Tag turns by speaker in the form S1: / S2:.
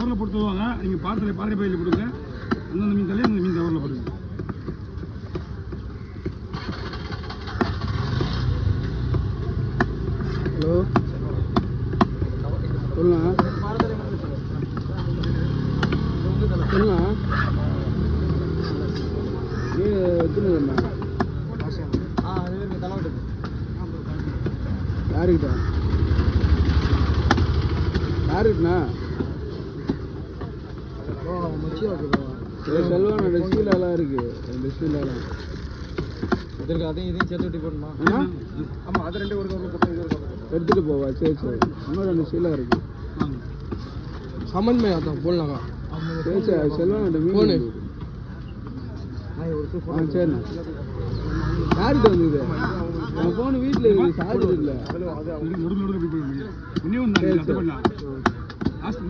S1: கவரில் போட்டு தருவாங்க. நீங்கள் பாத்திரை பையில் போடுங்க. அந்தந்த மீன் தள்ளி அந்த மீன் கவரில் போடுங்க.
S2: ஹலோ சொல்லலாம் சொல்லலாம் மீன் எத்தனை யாருக்கிட்ட யாருக்குண்ணா செல்வான டெஸ்டிலாம் இருக்கு. டெஸ்டிலாம்
S3: இதற்கு அதையும் இதையும் சேர்த்து போடணுமா? ஆமாம், அது ரெண்டு ஒரு கவரில் போட்டு இது ஒரு கவரில்
S2: எடுத்துகிட்டு போவா. சரி சரி, இன்னும் 2 சீலாக இருக்கு. சம்மந்தமே அதான் போடலாங்க. சரி சரி, செல்வான மீன் சரிண்ணா. யார்கிட்ட வந்துது? என் ஃபோனு வீட்டில் இருக்குது, சார்ஜ் இல்லை.
S1: நடுவில் போய்